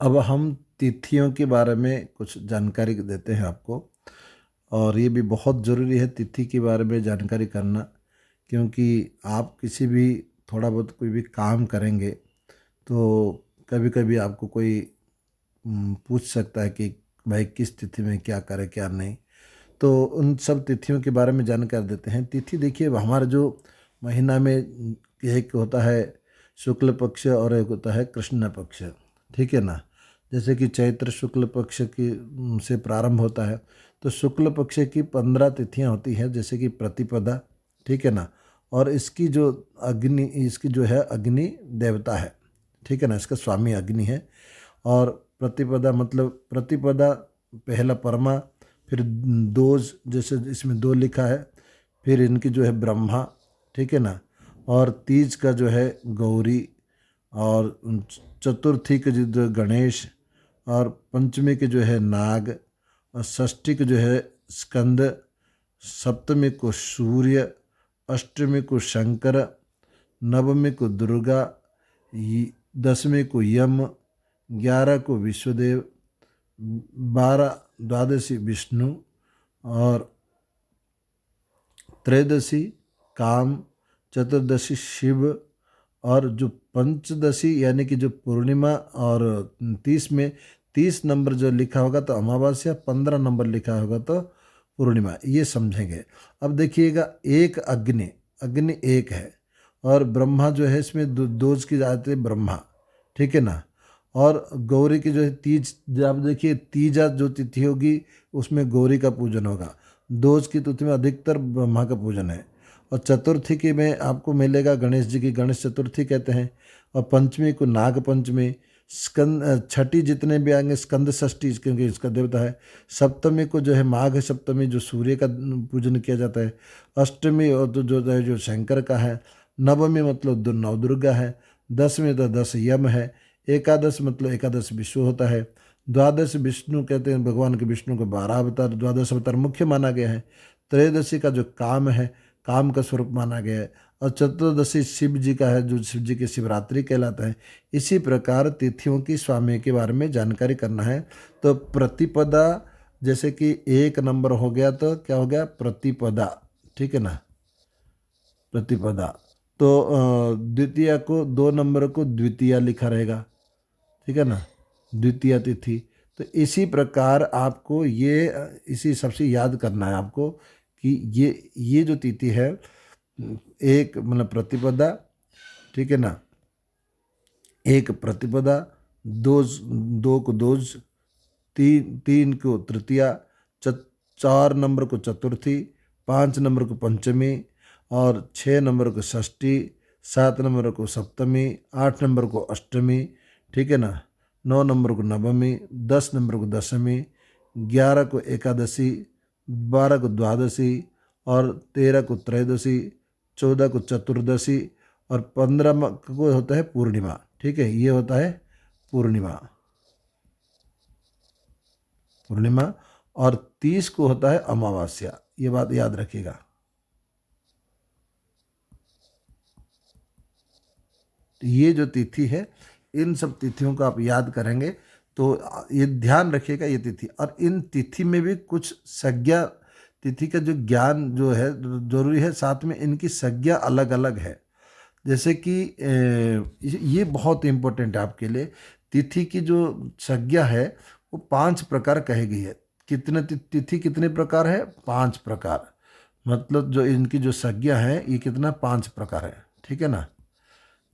अब हम तिथियों के बारे में कुछ जानकारी देते हैं आपको। और ये भी बहुत ज़रूरी है तिथि के बारे में जानकारी करना, क्योंकि आप किसी भी थोड़ा बहुत कोई भी काम करेंगे तो कभी कभी आपको कोई पूछ सकता है कि भाई किस तिथि में क्या करें क्या नहीं। तो उन सब तिथियों के बारे में जानकारी देते हैं। तिथि देखिए, हमारा जो महीना में एक होता है शुक्ल पक्ष और एक होता है कृष्ण पक्ष, ठीक है ना। जैसे कि चैत्र शुक्ल पक्ष की से प्रारंभ होता है, तो शुक्ल पक्ष की 15 तिथियां होती हैं, जैसे कि प्रतिपदा, ठीक है ना। और इसकी जो है अग्नि देवता है, ठीक है ना, इसका स्वामी अग्नि है। और प्रतिपदा मतलब प्रतिपदा पहला परमा, फिर दोज, जैसे इसमें दो लिखा है, फिर इनकी जो है ब्रह्मा, ठीक है ना। और तीज का जो है गौरी, और चतुर्थी के जो गणेश, और पंचमी के जो है नाग, और षष्ठी के जो है स्कंद, सप्तमी को सूर्य, अष्टमी को शंकर, नवमी को दुर्गा, दसवीं को यम, 11 को विश्वदेव, 12 द्वादशी विष्णु, और त्रयोदशी काम, चतुर्दशी शिव, और जो पंचदशी यानी कि जो पूर्णिमा, और 30 में 30 नंबर जो लिखा होगा तो अमावस्या, 15 नंबर लिखा होगा तो पूर्णिमा, ये समझेंगे। अब देखिएगा, एक अग्नि, अग्नि एक है, और ब्रह्मा जो है इसमें दोज की जाती है ब्रह्मा, ठीक है ना। और गौरी की जो है तीज, जब देखिए तीजा जो तिथि होगी उसमें गौरी का पूजन होगा। दोज की तिथि में अधिकतर ब्रह्मा का पूजन है। और चतुर्थी की में आपको मिलेगा गणेश जी की, गणेश चतुर्थी कहते हैं। और पंचमी को नाग पंचमी, स्कंद छठी जितने भी आएंगे स्कंद षष्ठी, क्योंकि इसका देवता है। सप्तमी को जो है माघ सप्तमी, जो सूर्य का पूजन किया जाता है। अष्टमी और जो शंकर का है। नवमी मतलब नवदुर्गा है। दसवीं तो 10 यम है। एकादश मतलब एकादश विष्णु होता है। द्वादश विष्णु कहते हैं, भगवान के विष्णु को 12 अवतार, द्वादश अवतार मुख्य माना गया है। त्रयोदशी का जो काम है, काम का स्वरूप माना गया है। और चतुर्दशी शिव जी का है, जो शिव जी की शिवरात्रि कहलाता है। इसी प्रकार तिथियों की स्वामी के बारे में जानकारी करना है। तो प्रतिपदा, जैसे कि एक नंबर हो गया तो क्या हो गया, प्रतिपदा, ठीक है ना, प्रतिपदा। तो द्वितीय को 2 नंबर को द्वितीय लिखा रहेगा, ठीक है ना, द्वितीय तिथि। तो इसी प्रकार आपको ये इसी सबसे याद करना है आपको कि ये जो तिथि है, एक मतलब प्रतिपदा, ठीक है ना, एक प्रतिपदा, दोज, दो को दोज, तीन को तृतीया, 4 नंबर को चतुर्थी, 5 नंबर को पंचमी, और 6 नंबर को षष्ठी, 7 नंबर को सप्तमी, 8 नंबर को अष्टमी, ठीक है ना, 9 नंबर को नवमी, 10 नंबर को दशमी, 11 को एकादशी, 12 को द्वादशी, और 13 को त्रयोदशी, 14 को चतुर्दशी, और 15 को होता है पूर्णिमा, ठीक है, ये होता है पूर्णिमा, पूर्णिमा। और 30 को होता है अमावस्या, ये बात याद रखिएगा। तो ये जो तिथि है, इन सब तिथियों को आप याद करेंगे तो ये ध्यान रखिएगा ये तिथि। और इन तिथि में भी कुछ संज्ञा, तिथि का जो ज्ञान जो है जरूरी है, साथ में इनकी संज्ञा अलग अलग है। जैसे कि ये बहुत इम्पोर्टेंट है आपके लिए। तिथि की जो संज्ञा है वो 5 प्रकार कही गई है। कितने तिथि कितने प्रकार है, 5 प्रकार। मतलब जो इनकी जो संज्ञा है ये कितना, 5 प्रकार है, ठीक है ना।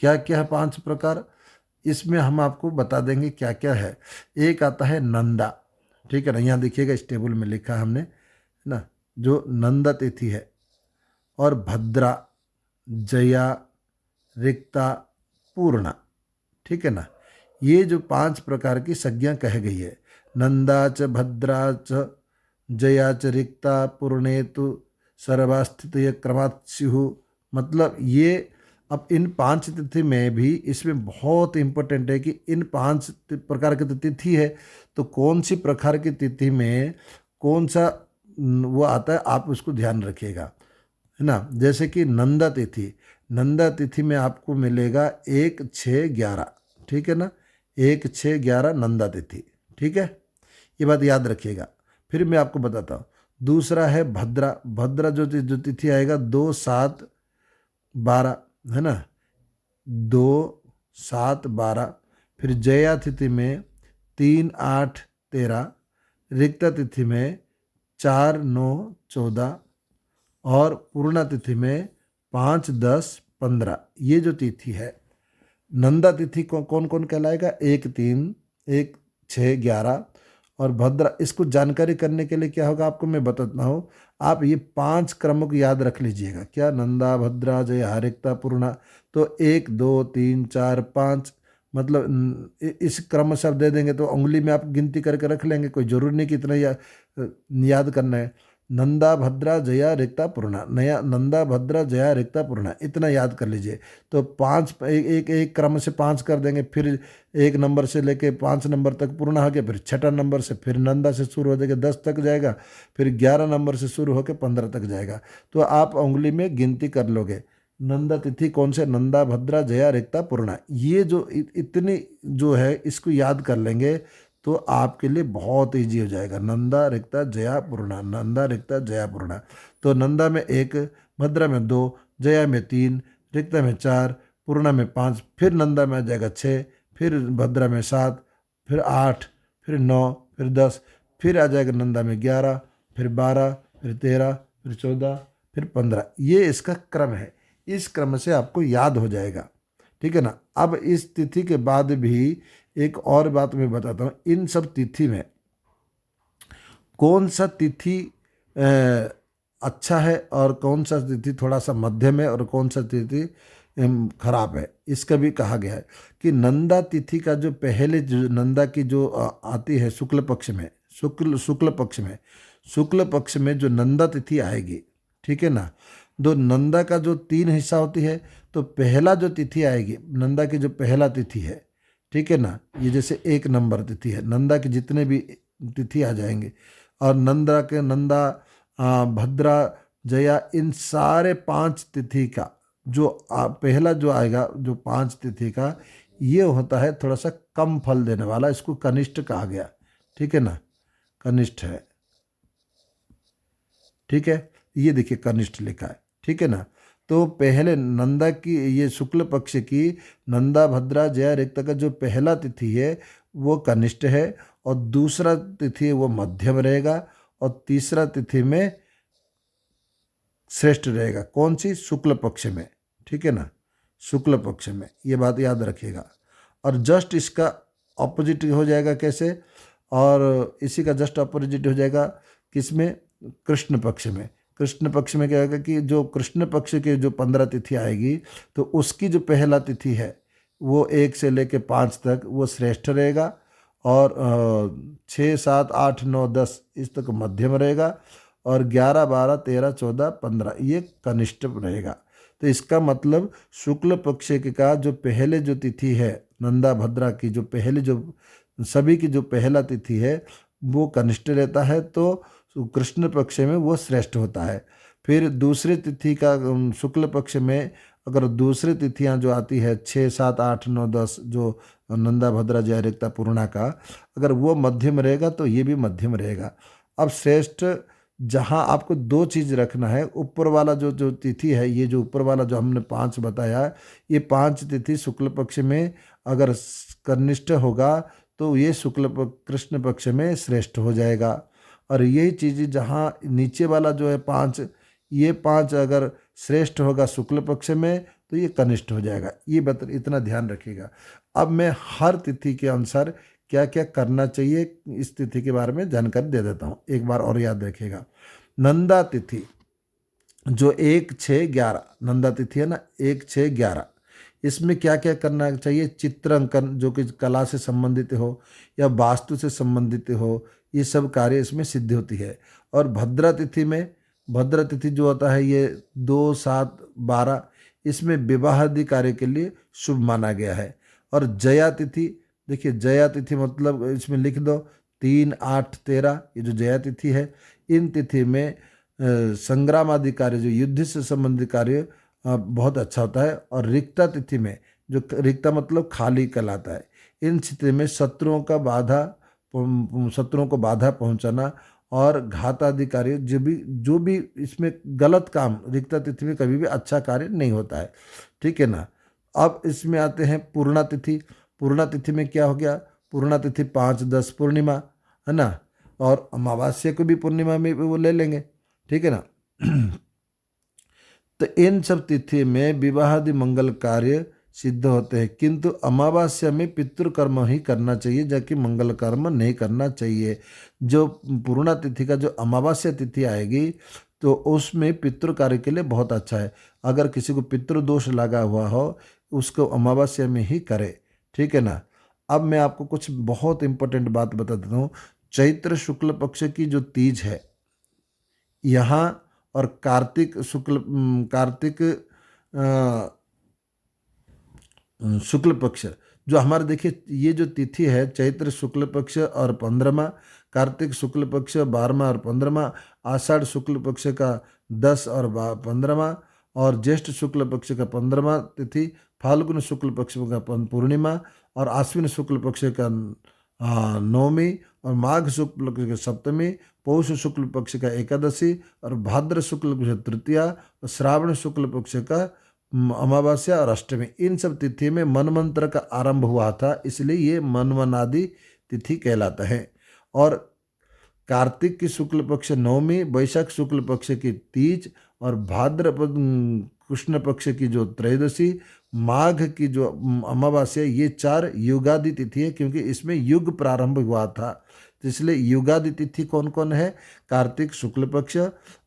क्या क्या है 5 प्रकार, इसमें हम आपको बता देंगे क्या क्या है। एक आता है नंदा, ठीक है ना, यहाँ देखिएगा इस टेबल में लिखा है हमने, है ना, जो नंदा तिथि है। और भद्रा, जया, रिक्ता, पूर्णा, ठीक है ना। ये जो 5 प्रकार की संज्ञा कह गई है, नंदा च भद्रा च जया च रिक्ता पूर्णेतु सर्वास्थित क्रमात् स्युः। मतलब ये, अब इन 5 तिथि में भी इसमें बहुत इंपॉर्टेंट है कि इन 5 प्रकार की तिथि है, तो कौन सी प्रकार की तिथि में कौन सा वो आता है, आप उसको ध्यान रखिएगा, है ना। जैसे कि नंदा तिथि, नंदा तिथि में आपको मिलेगा 1, 6, 11, ठीक है ना, 1, 6, 11 नंदा तिथि। ठीक है, ये बात याद रखिएगा। फिर मैं आपको बताता हूँ, दूसरा है भद्रा। भद्रा जो तिथि आएगा 2, 7, 12, है ना, 2, 7, 12। फिर जया तिथि में 3, 8, 13। रिक्ता तिथि में 4, 9, 14। और पूर्णा तिथि में 5, 10, 15। ये जो तिथि है, नंदा तिथि को कौन कौन कहलाएगा? 1, 3, 1, 6, 11 और भद्रा। इसको जानकारी करने के लिए क्या होगा आपको मैं बताता हूँ। आप ये 5 क्रमों को याद रख लीजिएगा। क्या? नंदा, भद्रा, जय, हरिक्ता, पूर्णा। तो 1, 2, 3, 4, 5, मतलब इस क्रम से आप दे देंगे तो उंगली में आप गिनती करके रख लेंगे, कोई जरूरी नहीं कि इतना याद करना है। नंदा, भद्रा, जया, रिक्ता, पूर्णा। नया नंदा, भद्रा, जया, रिक्ता, पूर्णा, इतना याद कर लीजिए। तो 5 एक क्रम से 5 कर देंगे, फिर 1 नंबर से लेके 5 नंबर तक पूर्णा हो गया, फिर 6ठा नंबर से फिर नंदा से शुरू हो जाएगा 10 तक जाएगा, फिर 11 नंबर से शुरू होकर 15 तक जाएगा। तो आप उंगली में गिनती कर लोगे। नंदा तिथि कौन से? नंदा, भद्रा, जया, रिक्ता, पूर्णा। ये जो इतनी जो है इसको याद कर लेंगे तो आपके लिए बहुत ईजी हो जाएगा। नंदा, रिक्ता, जया, पूर्णा, नंदा, रिक्ता, जया, पूर्णा। तो नंदा में 1, भद्रा में 2, जया में 3, रिक्ता में 4, पूर्णा में 5, फिर नंदा में आ जाएगा 6, फिर भद्रा में 7, फिर 8, फिर 9, फिर 10, फिर आ जाएगा नंदा में 11, फिर 12, फिर 13, फिर 14, फिर 15। ये इसका क्रम है। इस क्रम से आपको याद हो जाएगा। ठीक है ना। अब इस तिथि के बाद भी एक और बात मैं बताता हूँ। इन सब तिथि में कौन सा तिथि अच्छा है और कौन सा तिथि थोड़ा सा मध्यम है और कौन सा तिथि खराब है, इसका भी कहा गया है कि नंदा तिथि का जो पहले जो नंदा की जो आती है शुक्ल पक्ष में, शुक्ल पक्ष में जो नंदा तिथि आएगी, ठीक है ना। दो नंदा का जो 3 हिस्सा होती है, तो पहला जो तिथि आएगी नंदा की जो पहला तिथि है, ठीक है ना, ये जैसे 1 नंबर तिथि है, नंदा के जितने भी तिथि आ जाएंगे और नंदा भद्रा, जया, इन सारे 5 तिथि का जो पहला जो आएगा जो 5 तिथि का, ये होता है थोड़ा सा कम फल देने वाला, इसको कनिष्ठ कहा गया। ठीक है ना, कनिष्ठ है। ठीक है, ये देखिए कनिष्ठ लिखा है। ठीक है ना। तो पहले नंदा की ये शुक्ल पक्ष की नंदा, भद्रा, जया, रिक्ता का जो पहला तिथि है वो कनिष्ठ है और दूसरा तिथि है वो मध्यम रहेगा और तीसरा तिथि में श्रेष्ठ रहेगा। कौन सी? शुक्ल पक्ष में। ठीक है ना, शुक्ल पक्ष में, ये बात याद रखिएगा। और जस्ट इसका ऑपोजिट हो जाएगा कैसे? और इसी का जस्ट ऑपोजिट हो जाएगा किसमें? कृष्ण पक्ष में। कृष्ण पक्ष में क्या होगा कि जो कृष्ण पक्ष की जो 15 तिथि आएगी तो उसकी जो पहला तिथि है वो 1 से लेके 5 तक वो श्रेष्ठ रहेगा और 6, 7, 8, 9, 10 इस तक मध्यम रहेगा और 11, 12, 13, 14, 15 ये कनिष्ठ रहेगा। तो इसका मतलब शुक्ल पक्ष का जो पहले जो तिथि है नंदा, भद्रा की जो पहले जो सभी की जो पहला तिथि है वो कनिष्ठ रहता है, तो कृष्ण पक्ष में वो श्रेष्ठ होता है। फिर दूसरे तिथि का शुक्ल पक्ष में अगर दूसरी तिथियां जो आती है 6, 7, 8, 9, 10 जो नंदा, भद्रा, जया, रिक्ता, पूर्णा का, अगर वो मध्यम रहेगा तो ये भी मध्यम रहेगा। अब श्रेष्ठ जहाँ आपको 2 चीज़ रखना है, ऊपर वाला जो जो तिथि है, ये जो ऊपर वाला जो हमने 5 बताया, ये 5 तिथि शुक्ल पक्ष में अगर कनिष्ठ होगा तो ये कृष्ण पक्ष में श्रेष्ठ हो जाएगा। और यही चीज़ जहाँ नीचे वाला जो है 5, ये 5 अगर श्रेष्ठ होगा शुक्ल पक्ष में तो ये कनिष्ठ हो जाएगा। ये इतना ध्यान रखिएगा। अब मैं हर तिथि के अनुसार क्या क्या करना चाहिए इस तिथि के बारे में जानकारी दे देता हूँ, एक बार और याद रखिएगा। नंदा तिथि जो 1, 6, 11 नंदा तिथि है ना, 1, 6, 11, इसमें क्या क्या करना चाहिए? चित्रांकन जो कि कला से संबंधित हो या वास्तु से संबंधित हो, ये सब कार्य इसमें सिद्ध होती है। और भद्रा तिथि में, भद्रा तिथि जो होता है ये 2, 7, 12, इसमें विवाह आदि कार्य के लिए शुभ माना गया है। और जया तिथि, देखिए जया तिथि मतलब इसमें लिख दो 3, 8, 13, ये जो जया तिथि है, इन तिथि में संग्राम आदि कार्य जो युद्ध से संबंधित कार्य बहुत अच्छा होता है। और रिक्ता तिथि में, जो रिक्ता मतलब खाली कहलाता है, इन स्थिति में शत्रुओं को बाधा पहुंचाना और घातादि कार्य जो भी इसमें गलत काम रिक्ता तिथि में कभी भी अच्छा कार्य नहीं होता है। ठीक है ना। अब इसमें आते हैं पूर्णा तिथि। पूर्णा तिथि में क्या हो गया, पूर्णा तिथि 5-10 पूर्णिमा है ना, और अमावस्या को भी पूर्णिमा में वो ले लेंगे। ठीक है ना। तो इन सब तिथि में विवाहादि मंगल कार्य सिद्ध होते हैं, किंतु अमावस्या में पितृकर्म ही करना चाहिए, जबकि मंगल कर्म नहीं करना चाहिए। जो पूर्णा तिथि का जो अमावस्या तिथि आएगी तो उसमें पितृ कार्य के लिए बहुत अच्छा है। अगर किसी को पितृदोष लगा हुआ हो उसको अमावस्या में ही करे। ठीक है ना। अब मैं आपको कुछ बहुत इंपॉर्टेंट बात बता देता हूँ। चैत्र शुक्ल पक्ष की जो तीज है यहाँ, और कार्तिक शुक्ल पक्ष जो हमारे, देखिए ये जो तिथि है चैत्र शुक्ल पक्ष और 15वां, कार्तिक शुक्ल पक्ष 12वां और 15वां, आषाढ़ शुक्ल पक्ष का 10 और 15वां, और ज्येष्ठ शुक्ल पक्ष का 15वां तिथि, फाल्गुन शुक्ल पक्ष का पूर्णिमा, और आश्विन शुक्ल पक्ष का 9वीं, और माघ शुक्ल पक्ष का 7वीं, पौष शुक्ल पक्ष का एकादशी, और भाद्र शुक्ल पक्ष तृतीया, और श्रावण शुक्ल पक्ष का अमावस्या और अष्टमी। इन सब तिथि में मनवंतर का आरंभ हुआ था, इसलिए ये मनवनादि तिथि कहलाता है। और कार्तिक की शुक्ल पक्ष 9वीं, वैशाख शुक्ल पक्ष की तीज, और भाद्रपद कृष्ण पक्ष की जो त्रयोदशी, माघ की जो अमावस्या, ये 4 युगादि तिथि है, क्योंकि इसमें युग प्रारंभ हुआ था। तो इसलिए युगादि तिथि कौन कौन है, कार्तिक शुक्ल पक्ष,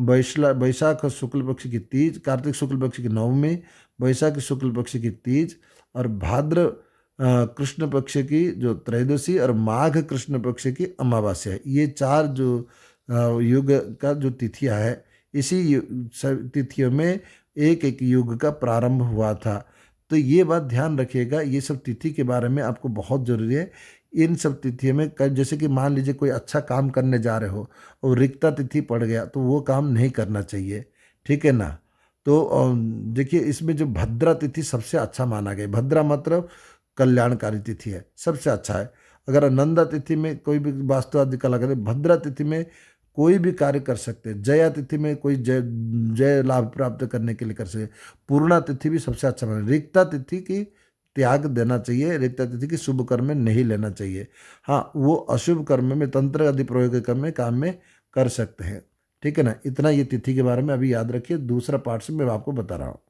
वैशाख शुक्ल पक्ष की तीज, कार्तिक शुक्ल पक्ष की 9वीं, वैशाख शुक्ल पक्ष की तीज, और भाद्र कृष्ण पक्ष की जो त्रयोदशी, और माघ कृष्ण पक्ष की अमावस्या है। ये 4 जो युग का जो तिथियां है, इसी तिथियों में एक एक युग का प्रारंभ हुआ था। तो ये बात ध्यान रखिएगा, ये सब तिथि के बारे में आपको बहुत जरूरी है। इन सब तिथियों में जैसे कि मान लीजिए कोई अच्छा काम करने जा रहे हो और रिक्ता तिथि पड़ गया तो वो काम नहीं करना चाहिए। ठीक है ना। तो देखिए इसमें जो भद्रा तिथि सबसे अच्छा माना गया। भद्रा मतलब कल्याणकारी तिथि है, सबसे अच्छा है। अगर अनंदा तिथि में कोई भी वास्तु आदि कला करे, भद्रा तिथि में कोई भी कार्य कर सकते हैं। जया तिथि में कोई जय लाभ प्राप्त करने के लिए कर सकते। पूर्णा तिथि भी सबसे अच्छा माना। रिक्ता तिथि की त्याग देना चाहिए, रिक्ता तिथि की शुभ कर्म में नहीं लेना चाहिए। हाँ, वो अशुभ कर्म में, तंत्र आदि प्रयोग कर्म में काम में कर सकते हैं। ठीक है ना। इतना ये तिथि के बारे में अभी याद रखिए, दूसरा पार्ट से मैं आपको बता रहा हूँ।